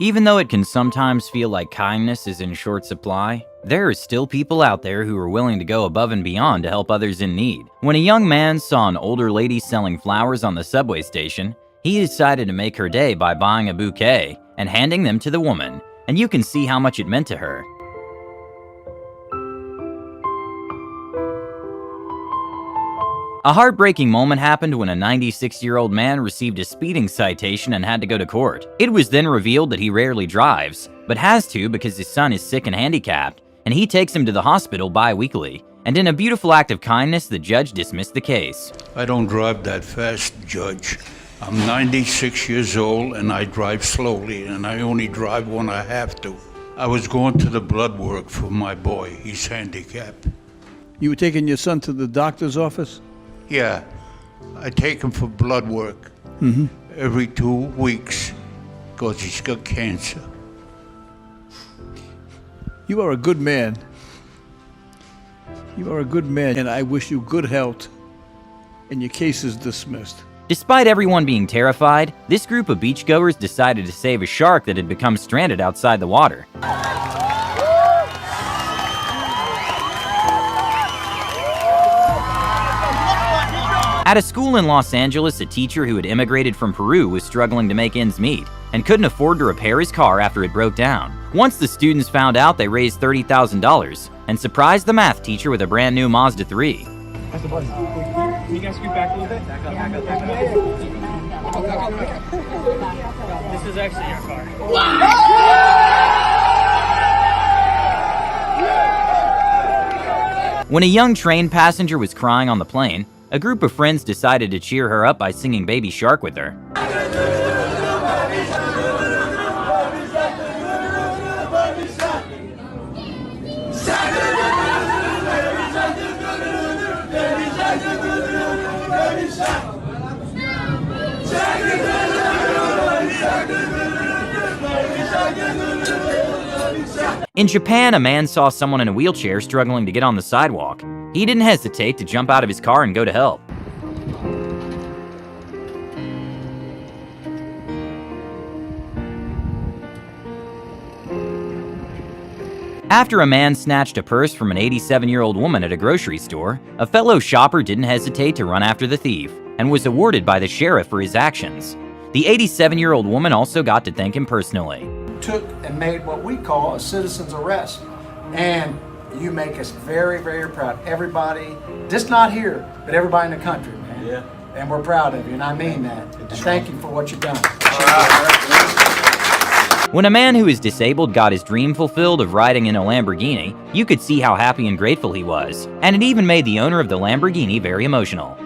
Even though it can sometimes feel like kindness is in short supply, there are still people out there who are willing to go above and beyond to help others in need. When a young man saw an older lady selling flowers on the subway station, he decided to make her day by buying a bouquet and handing them to the woman, and you can see how much it meant to her. A heartbreaking moment happened when a 96-year-old man received a speeding citation and had to go to court. It was then revealed that he rarely drives, but has to because his son is sick and handicapped, and he takes him to the hospital bi-weekly. And in a beautiful act of kindness, the judge dismissed the case. I don't drive that fast, Judge. I'm 96 years old and I drive slowly, and I only drive when I have to. I was going to the blood work for my boy. He's handicapped. You were taking your son to the doctor's office? Yeah, I take him for blood work every 2 weeks because he's got cancer. You are a good man. You are a good man, and I wish you good health. And your case is dismissed. Despite everyone being terrified, this group of beachgoers decided to save a shark that had become stranded outside the water. At a school in Los Angeles, a teacher who had immigrated from Peru was struggling to make ends meet and couldn't afford to repair his car after it broke down. Once the students found out, they raised $30,000 and surprised the math teacher with a brand new Mazda 3. Can you guys scoot back a little bit? Back up. This is actually your car. When a young train passenger was crying on the plane, a group of friends decided to cheer her up by singing Baby Shark with her. In Japan, a man saw someone in a wheelchair struggling to get on the sidewalk. He didn't hesitate to jump out of his car and go to help. After a man snatched a purse from an 87-year-old woman at a grocery store, a fellow shopper didn't hesitate to run after the thief and was awarded by the sheriff for his actions. The 87-year-old woman also got to thank him personally. Took and made what we call a citizen's arrest, and you make us very, very proud. Everybody, just not here, but everybody in the country, man. Yeah. And we're proud of you, and I mean that. And thank you for what you've done. When a man who is disabled got his dream fulfilled of riding in a Lamborghini, you could see how happy and grateful he was. And it even made the owner of the Lamborghini very emotional.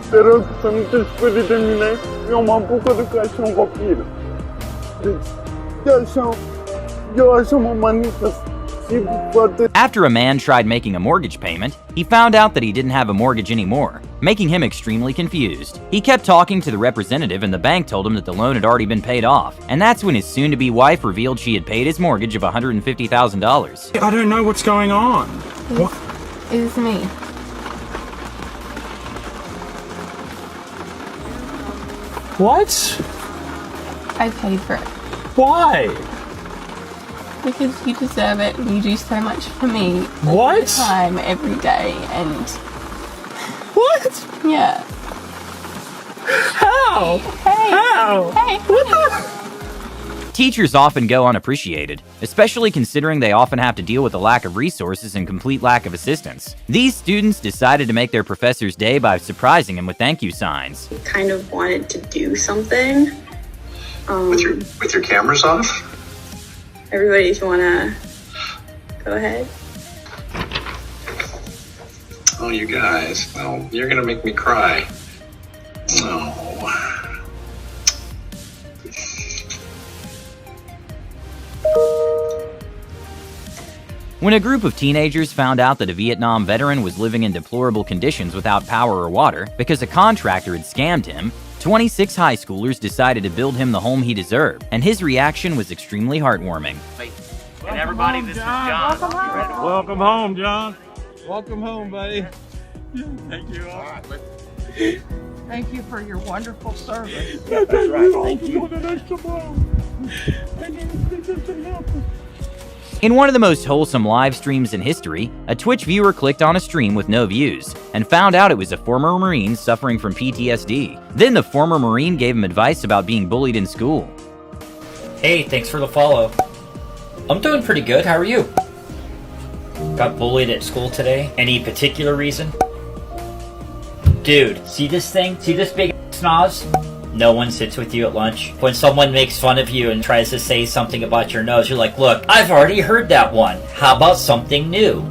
Pero să nu te sperii de mine, eu m-am bucurat că așa un copil. Deci, eu așa mă manifest. After a man tried making a mortgage payment, he found out that he didn't have a mortgage anymore, making him extremely confused. He kept talking to the representative and the bank told him that the loan had already been paid off, and that's when his soon-to-be wife revealed she had paid his mortgage of $150,000. I don't know what's going on. What? It's me. What? I paid for it. Why? Because you deserve it and you do so much for me. What? All the time, every day, and... What? Yeah. How? Hey! How? Hey! What the? Teachers often go unappreciated, especially considering they often have to deal with a lack of resources and complete lack of assistance. These students decided to make their professor's day by surprising him with thank you signs. Kind of wanted to do something. With your cameras off? Everybody, if you wanna go ahead. Oh, you guys. Well, you're gonna make me cry. Oh. When a group of teenagers found out that a Vietnam veteran was living in deplorable conditions without power or water because a contractor had scammed him, 26 high schoolers decided to build him the home he deserved, and his reaction was extremely heartwarming. And everybody, this is John. Welcome home, John. Welcome home, buddy. Thank you. Thank you for your wonderful service. That's right. Thank you. In one of the most wholesome live streams in history, a Twitch viewer clicked on a stream with no views and found out it was a former Marine suffering from PTSD. Then the former Marine gave him advice about being bullied in school. Hey, thanks for the follow. I'm doing pretty good, how are you? Got bullied at school today? Any particular reason? Dude, see this thing? See this big snaz? No one sits with you at lunch. When someone makes fun of you and tries to say something about your nose, you're like, look, I've already heard that one. How about something new?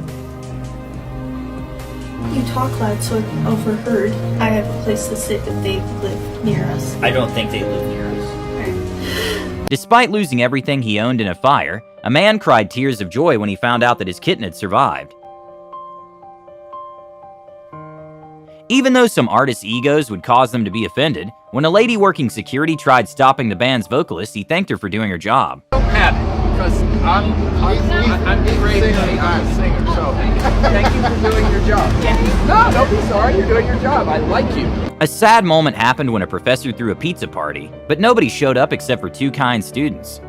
You talk loud, so it's overheard. I have a place to sit if they live near us. I don't think they live near us. Despite losing everything he owned in a fire, a man cried tears of joy when he found out that his kitten had survived. Even though some artists' egos would cause them to be offended, when a lady working security tried stopping the band's vocalist, he thanked her for doing her job. Don't have it, because I'm getting ready to be a singer, so thank you for doing your job. No, don't be sorry, you're doing your job. I like you. A sad moment happened when a professor threw a pizza party, but nobody showed up except for 2 kind students.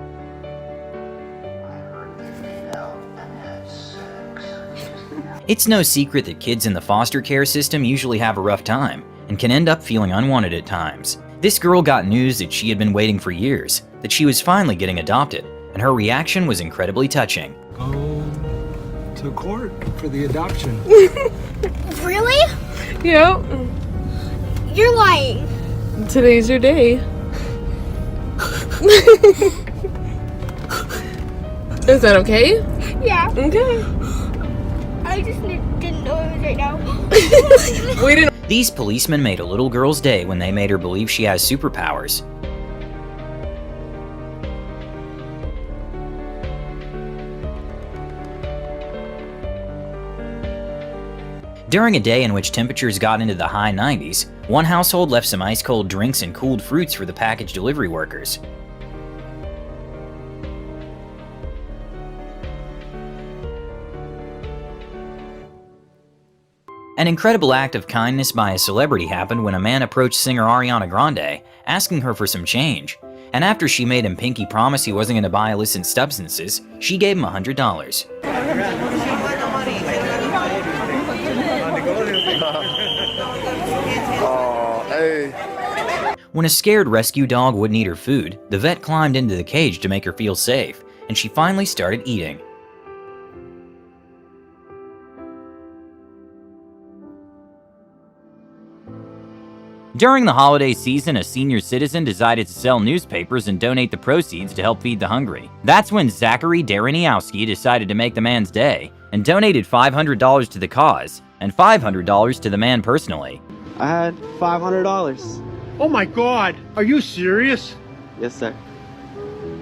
It's no secret that kids in the foster care system usually have a rough time and can end up feeling unwanted at times. This girl got news that she had been waiting for years, that she was finally getting adopted, and her reaction was incredibly touching. Go to court for the adoption. Really? Yep. You're lying. Today's your day. Is that okay? Yeah. Okay. I just didn't know it was right now. We didn't. These policemen made a little girl's day when they made her believe she has superpowers. During a day in which temperatures got into the high 90s, one household left some ice-cold drinks and cooled fruits for the package delivery workers. An incredible act of kindness by a celebrity happened when a man approached singer Ariana Grande, asking her for some change. And after she made him pinky promise he wasn't going to buy illicit substances, she gave him $100. When a scared rescue dog wouldn't eat her food, the vet climbed into the cage to make her feel safe, and she finally started eating. During the holiday season, a senior citizen decided to sell newspapers and donate the proceeds to help feed the hungry. That's when Zachary Dareniowski decided to make the man's day and donated $500 to the cause and $500 to the man personally. I had $500. Oh my God, are you serious? Yes, sir.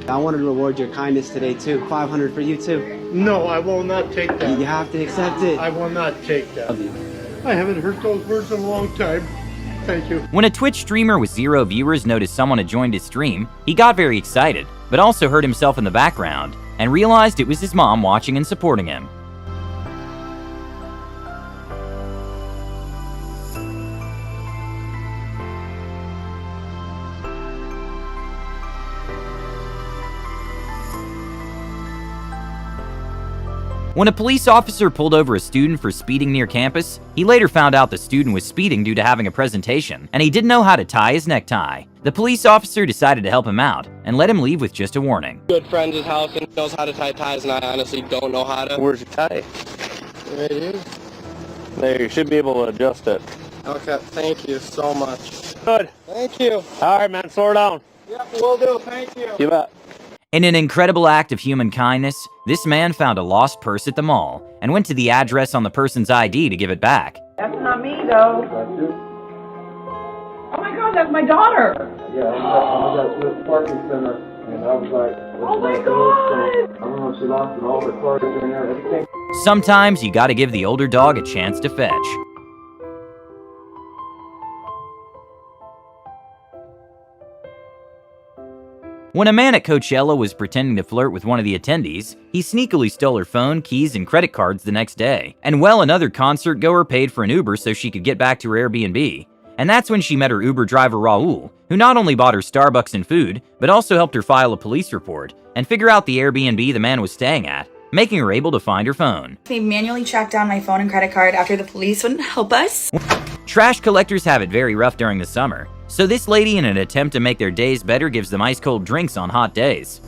I wanted to reward your kindness today too. $500 for you too. No, I will not take that. You have to accept it. I will not take that. I haven't heard those words in a long time. Thank you. When a Twitch streamer with 0 viewers noticed someone had joined his stream, he got very excited, but also heard himself in the background and realized it was his mom watching and supporting him. When a police officer pulled over a student for speeding near campus, he later found out the student was speeding due to having a presentation, and he didn't know how to tie his necktie. The police officer decided to help him out and let him leave with just a warning. Good friend at house and knows how to tie ties, and I honestly don't know how to. Where's your tie? Right here. There, you should be able to adjust it. Okay, thank you so much. Good. Thank you. All right, man, slow her down. Yep, will do. Thank you. You bet. In an incredible act of human kindness, this man found a lost purse at the mall and went to the address on the person's ID to give it back. That's not me, though. Oh my God, that's my daughter. Yeah, I was at this parking center, and I was like, oh my God. I don't know if she lost it, all the cards in there, everything. Sometimes you gotta give the older dog a chance to fetch. When a man at Coachella was pretending to flirt with one of the attendees, he sneakily stole her phone, keys, and credit cards the next day. And well, another concert goer paid for an Uber so she could get back to her Airbnb. And that's when she met her Uber driver Raul, who not only bought her Starbucks and food, but also helped her file a police report and figure out the Airbnb the man was staying at, making her able to find her phone. They manually tracked down my phone and credit card after the police wouldn't help us. Trash collectors have it very rough during the summer, so this lady, in an attempt to make their days better, gives them ice-cold drinks on hot days.